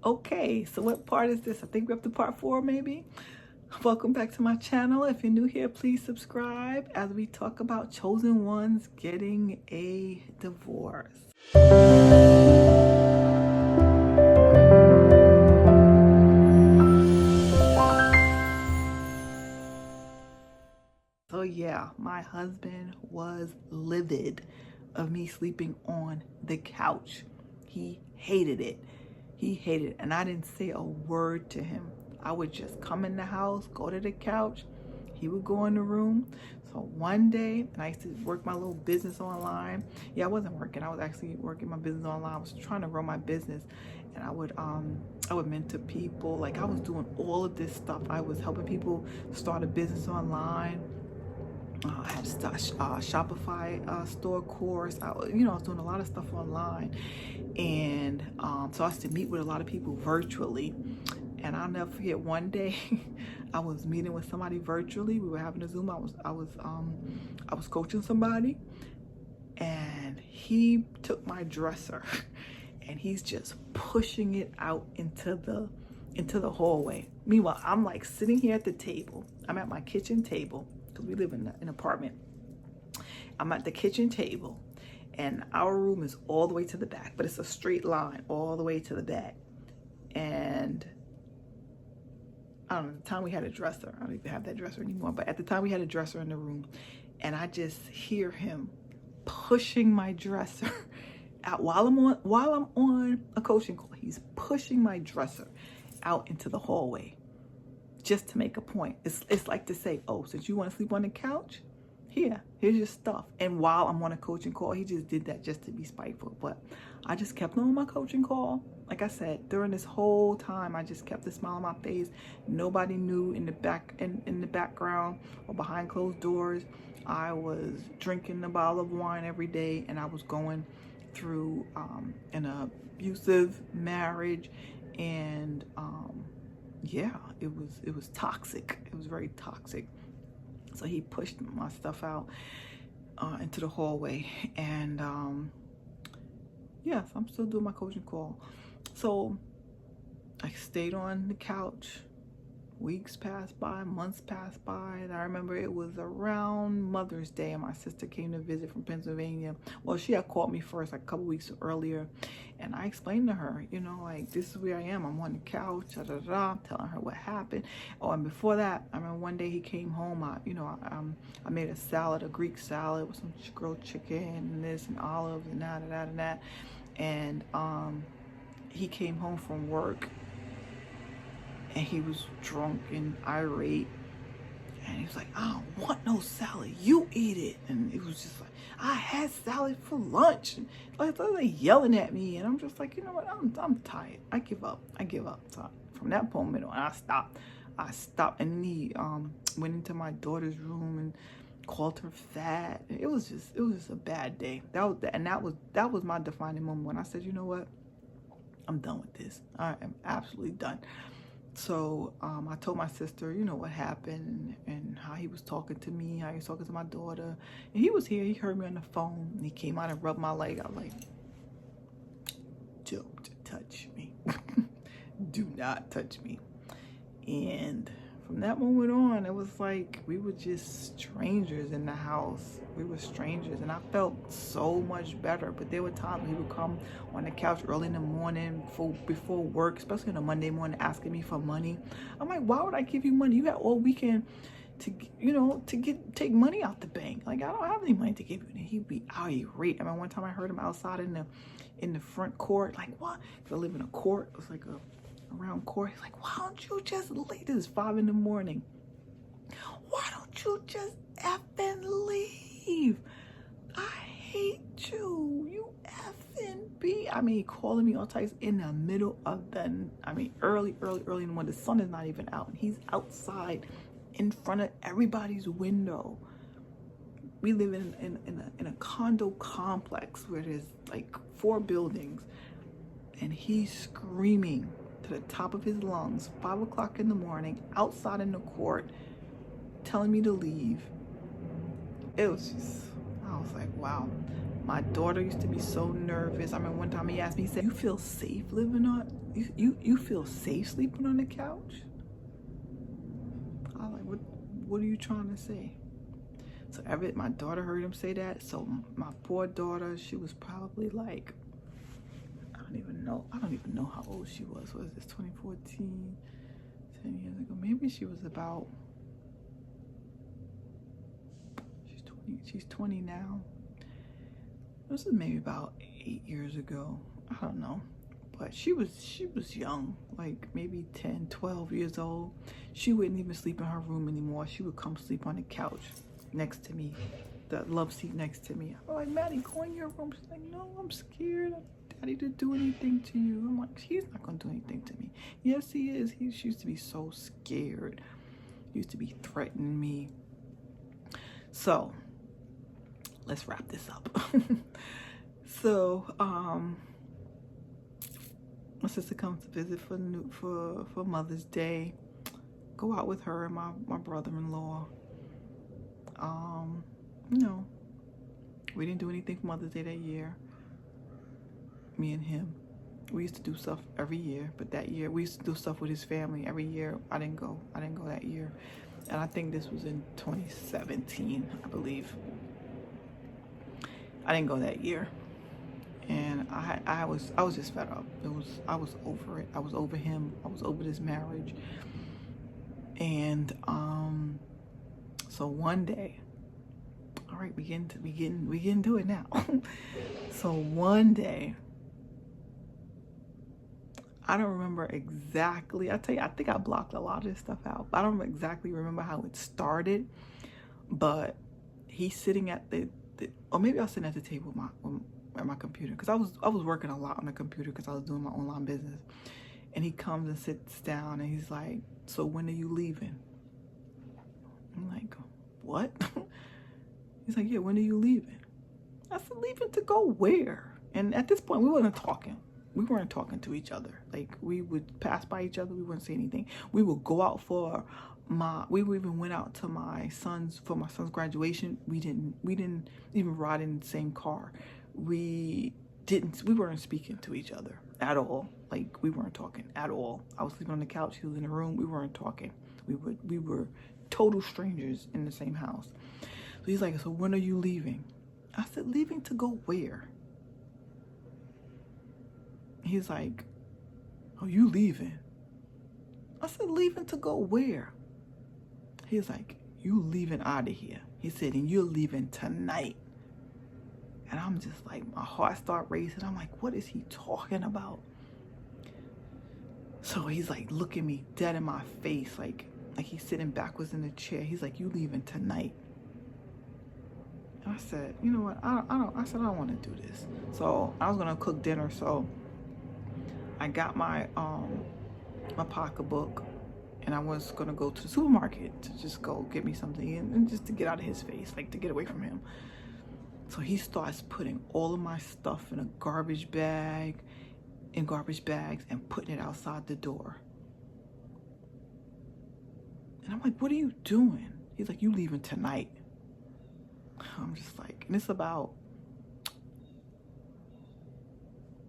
Okay, so what part is this? I think we're up to part 4 maybe. Welcome back to my channel. If you're new here, please subscribe as we talk about chosen ones getting a divorce. So yeah, my husband was livid of me sleeping on the couch. He hated it. He hated it. And I didn't say a word to him. I would just come in the house, go to the couch. He would go in the room. So one day, and I used to work my little business online. Yeah, I wasn't working. I was actually working my business online. I was trying to run my business. And I would mentor people. Like, I was doing all of this stuff. I was helping people start a business online. I had a Shopify store course. I was doing a lot of stuff online, and so I used to meet with a lot of people virtually. And I'll never forget one day, I was meeting with somebody virtually. We were having a Zoom. I was coaching somebody, and he took my dresser, and he's just pushing it out into the hallway. Meanwhile, I'm like sitting here at the table. I'm at my kitchen table, because we live in an apartment. I'm at the kitchen table, and our room is all the way to the back, but it's a straight line all the way to the back. And I don't know, at the time we had a dresser. I don't even have that dresser anymore, but at the time we had a dresser in the room, and I just hear him pushing my dresser out while I'm on a coaching call. He's pushing my dresser out into the hallway, just to make a point. It's like to say, oh, since you want to sleep on the couch, here's your stuff. And while I'm on a coaching call, he just did that just to be spiteful. But I just kept on my coaching call. Like I said, during this whole time, I just kept a smile on my face. Nobody knew in the background or behind closed doors. I was drinking a bottle of wine every day, and I was going through an abusive marriage, and yeah, it was toxic. It was very toxic. So he pushed my stuff out into the hallway, and yes, I'm still doing my coaching call. So I stayed on the couch. Weeks passed by, months passed by, and I remember it was around Mother's Day, and my sister came to visit from Pennsylvania. Well, she had called me first, like a couple weeks earlier, and I explained to her, like, this is where I am. I'm on the couch, telling her what happened. Oh, and before that, I remember one day he came home. I made a salad, a Greek salad with some grilled chicken and this and olives and that. And he came home from work, and he was drunk and irate, and he was like, I don't want no salad, you eat it. And it was just like, I had salad for lunch. And like, they're yelling at me, and I'm just like, you know what, I'm tired. I give up. So from that moment on, I stopped. And he went into my daughter's room and called her fat. It was just a bad day. That was my defining moment when I said, you know what, I'm done with this. I am absolutely done. So I told my sister, what happened and how he was talking to me, how he was talking to my daughter. And he was here. He heard me on the phone. And he came out and rubbed my leg. I was like, don't touch me. Do not touch me. And from that moment on, it was like we were just strangers in the house. We were strangers, and I felt so much better. But there were times he would come on the couch early in the morning before work, especially on a Monday morning, asking me for money. I'm like, why would I give you money? You had all weekend to take money out the bank. Like, I don't have any money to give you. And he'd be irate. I mean, one time I heard him outside in the front court, like, what? Because I live in a court. It was like a round court. He's like, why don't you just leave? This is 5 in the morning. Why don't you just effing leave? I hate you. You effing be. I mean, calling me all types in the middle of early in the morning. The sun is not even out. He's outside in front of everybody's window. We live in a condo complex where there's like 4 buildings, and he's screaming to the top of his lungs, 5 o'clock in the morning, outside in the court, telling me to leave. It was just, I was like, wow. My daughter used to be so nervous. I remember one time he asked me, he said, "You feel safe living on, you feel safe sleeping on the couch?" I was like, what are you trying to say? So my daughter heard him say that. So my poor daughter, she was probably like, I don't even know how old she was. Was this 2014? 10 years ago. Maybe she was about, she's 20 now. This is maybe about 8 years ago. I don't know. But she was young, like maybe 10, 12 years old. She wouldn't even sleep in her room anymore. She would come sleep on the couch next to me, the love seat next to me. I'm like, "Maddie, go in your room." She's like, "No, I'm scared of Daddy to do anything to you." I'm like, "He's not gonna do anything to me." Yes, he is. She used to be so scared. He used to be threatening me. So let's wrap this up. So my sister comes to visit for Mother's Day. Go out with her and my brother-in-law. You know, we didn't do anything for Mother's Day that year. Me and him. We used to do stuff every year, but that year we used to do stuff with his family every year. I didn't go that year. And I think this was in 2017, I believe. I didn't go that year. And I was just fed up. I was over it. I was over him. I was over this marriage. And so one day, all right, we getting to it now. So one day, I don't remember exactly. I tell you, I think I blocked a lot of this stuff out. I don't exactly remember how it started, but he's sitting at or maybe I was sitting at the table at my computer, because I was working a lot on the computer because I was doing my online business. And he comes and sits down and he's like, "So when are you leaving?" I'm like, "What?" He's like, "Yeah, when are you leaving?" I said, "Leaving to go where?" And at this point, we weren't talking. We weren't talking to each other. Like, we would pass by each other. We wouldn't say anything. We would go out we even went out to my son's graduation. We didn't even ride in the same car. We weren't speaking to each other at all. Like, we weren't talking at all. I was sleeping on the couch. He was in the room. We weren't talking. We were total strangers in the same house. So he's like, "So when are you leaving?" I said, "Leaving to go where?" He's like, "Oh, you leaving?" I said, "Leaving to go where?" He's like, "You leaving out of here." He said, "And you're leaving tonight." And I'm just like, my heart started racing. I'm like, what is he talking about? So he's like looking me dead in my face, like he's sitting backwards in the chair. He's like, "You leaving tonight?" And I said, "You know what? I said, I don't want to do this." So I was gonna cook dinner. So I got my pocketbook, and I was gonna go to the supermarket to just go get me something and just to get out of his face, like to get away from him. So he starts putting all of my stuff in garbage bags and putting it outside the door. And I'm like, "What are you doing?" He's like, "You leaving tonight." I'm just like, and it's about,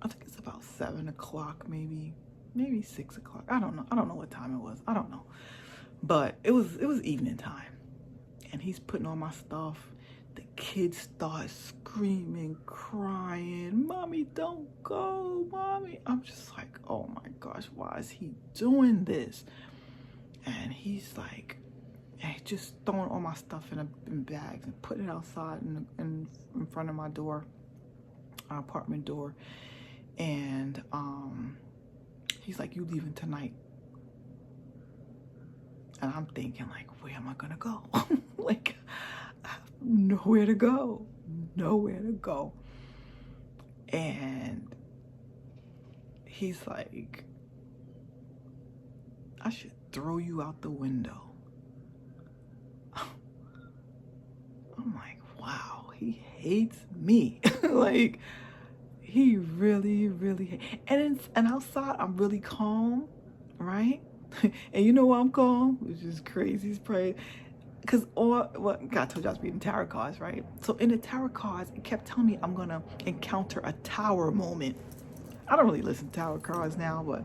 I think it's about 7 o'clock, maybe 6 o'clock. I don't know what time it was. I don't know. But it was evening time. And he's putting all my stuff. The kids start screaming, crying, "Mommy, don't go, Mommy." I'm just like, oh my gosh, why is he doing this? And he's like, just throwing all my stuff in bags and putting it outside in front of my door, our apartment door. And he's like, "You leaving tonight?" And I'm thinking, like, where am I gonna go? Like, I have nowhere to go. And he's like, "I should throw you out the window." I'm like, wow, he hates me. Like, he really, really and outside I'm really calm, right? And you know why I'm calm? Which is crazy. It's probably because God told you I was reading tarot cards, right? So in the tarot cards, it kept telling me I'm gonna encounter a tower moment. I don't really listen to tarot cards now, but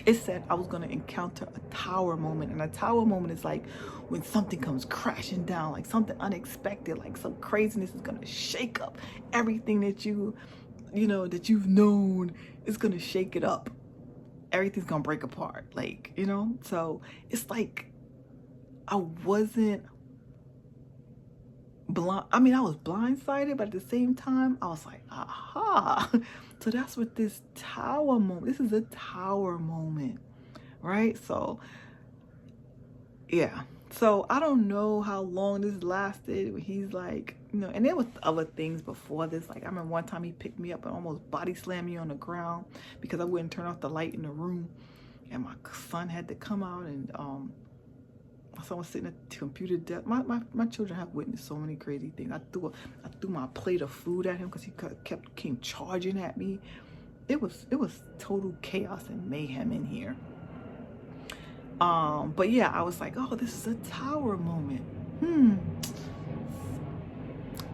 it said I was gonna encounter a tower moment. And a tower moment is like when something comes crashing down, like something unexpected, like some craziness is gonna shake up everything that that you've known. Is gonna shake it up. Everything's gonna break apart, like, so it's like I wasn't blind. I mean, I was blindsided, but at the same time I was like, aha. So that's what this tower moment, this is a tower moment, right? So yeah, so I don't know how long this lasted. He's like, and there was other things before this. Like, I remember one time he picked me up and almost body slammed me on the ground because I wouldn't turn off the light in the room, and my son had to come out, and my son was sitting at the computer desk. My children have witnessed so many crazy things. I threw my plate of food at him because he came charging at me. It was total chaos and mayhem in here. But yeah, I was like, oh, this is a tower moment.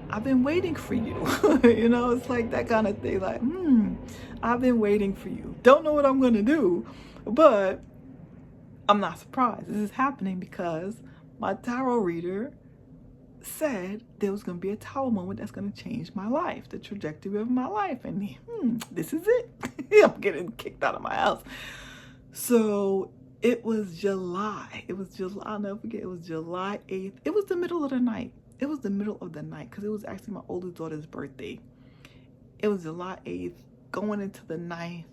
I've been waiting for you. It's like that kind of thing. Like, I've been waiting for you. Don't know what I'm gonna do, but I'm not surprised. This is happening because my tarot reader said there was gonna be a tower moment that's gonna change my life, the trajectory of my life, and this is it. I'm getting kicked out of my house. So it was July. I'll never forget. It was July 8th. It was the middle of the night. Because it was actually my oldest daughter's birthday. It was July 8th, going into the 9th.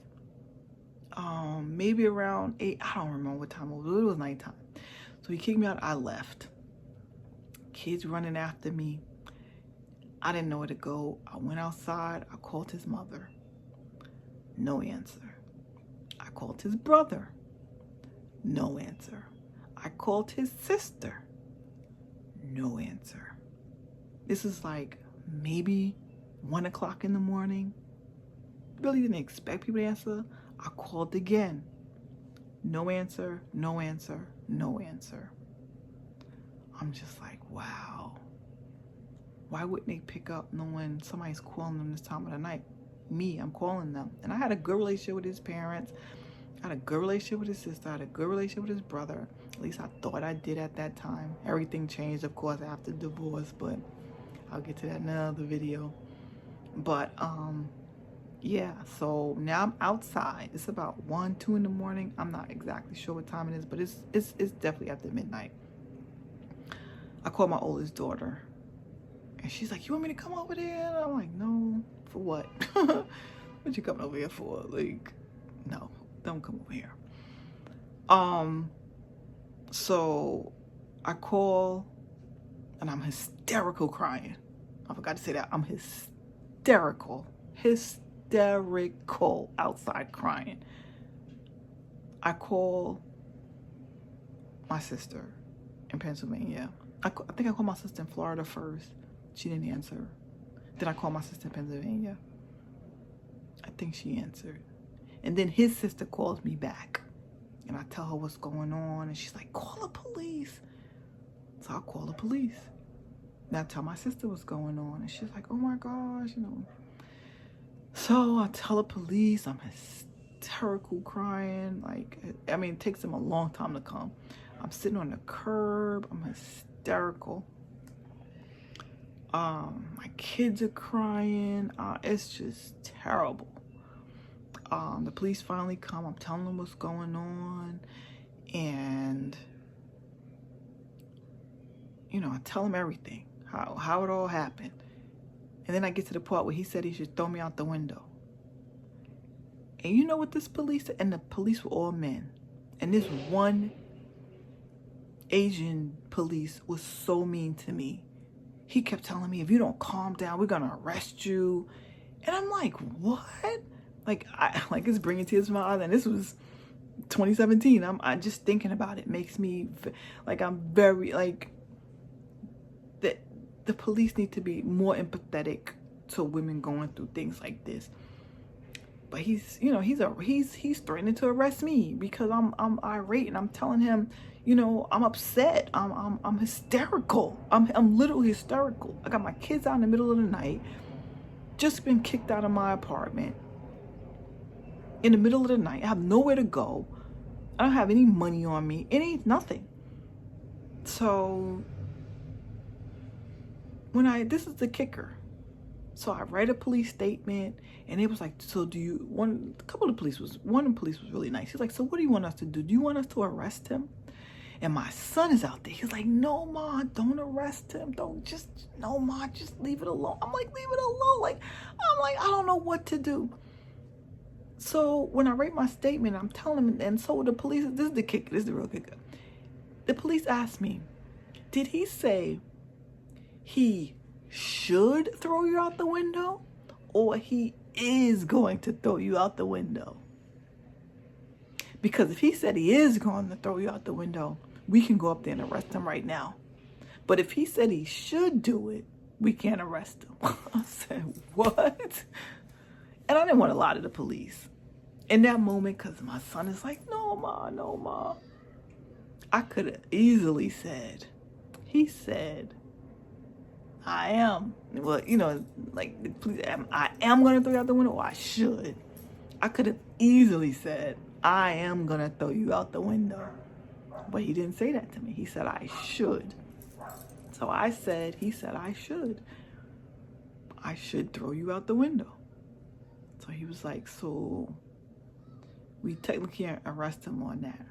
Maybe around 8. I don't remember what time it was. It was nighttime. So he kicked me out. I left. Kids running after me. I didn't know where to go. I went outside. I called his mother. No answer. I called his brother. No answer. I called his sister. No answer. This is like maybe 1 o'clock in the morning. Really didn't expect people to answer. I called again. No answer, no answer, no answer. I'm just like, wow. Why wouldn't they pick up knowing somebody's calling them this time of the night? Me, I'm calling them. And I had a good relationship with his parents. I had a good relationship with his sister. I had a good relationship with his brother. At least I thought I did at that time. Everything changed, of course, after divorce, but I'll get to that in another video. But yeah, so now I'm outside. It's about 1, 2 in the morning. I'm not exactly sure what time it is, but it's definitely after midnight. I called my oldest daughter, and she's like, "You want me to come over there?" And I'm like, "No, for what? What you coming over here for? Like, no, don't come over here." So I call, and I'm hysterical crying. I forgot to say that. I'm hysterical outside crying. I call my sister in Pennsylvania. I think I called my sister in Florida first. She didn't answer. Then I called my sister in Pennsylvania. I think she answered. And then his sister calls me back. And I tell her what's going on. And she's like, "Call the police." So I call the police. And I tell my sister what's going on. And she's like, "Oh my gosh, So I tell the police. I'm hysterical crying. Like, I mean, it takes them a long time to come. I'm sitting on the curb. I'm hysterical. My kids are crying. It's just terrible. The police finally come. I'm telling them what's going on. And, I tell them everything. How it all happened. And then I get to the part where he said he should throw me out the window. And you know what this police said? And the police were all men. And this one Asian police was so mean to me. He kept telling me, "If you don't calm down, we're going to arrest you." And I'm like, what? Like it's bringing tears to my eyes. And this was 2017. I'm just thinking about it makes me like, I'm very like, the police need to be more empathetic to women going through things like this. But he's, you know, he's threatening to arrest me because I'm irate, and I'm telling him, you know, I'm upset. I'm hysterical. I'm literally hysterical. I got my kids out in the middle of the night, just been kicked out of my apartment in the middle of the night. I have nowhere to go. I don't have any money on me. Nothing. So this is the kicker. So I write a police statement, and it was like, so one of the police was really nice. He's like, so what do you want us to do? Do you want us to arrest him? And my son is out there. He's like, no, Ma, don't arrest him. No, Ma, just leave it alone. I'm like, leave it alone. I don't know what to do. So when I write my statement, I'm telling him, and so the police, this is the kicker, this is the real kicker. The police asked me, did he say he should throw you out the window, or he is going to throw you out the window? Because if he said he is going to throw you out the window, we can go up there and arrest him right now. But if he said he should do it, we can't arrest him. I said, what? And I didn't want to lie to the police in that moment, because my son is like, no, Ma, no, Ma. I could have easily said, he said, I am. Well, you know, like, I am going to throw you out the window, or I should. I could have easily said, I am going to throw you out the window. But he didn't say that to me. He said, I should. So he said, I should. I should throw you out the window. So he was like, so we technically can't arrest him on that.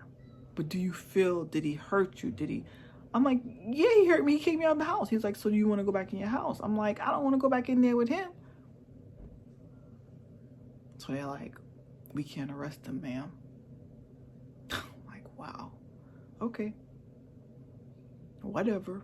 But do you feel, did he hurt you? I'm like, yeah, he hurt me. He kicked me out of the house. He's like, so do you want to go back in your house? I'm like, I don't want to go back in there with him. So they're like, we can't arrest him, ma'am. I'm like, wow. Okay. Whatever.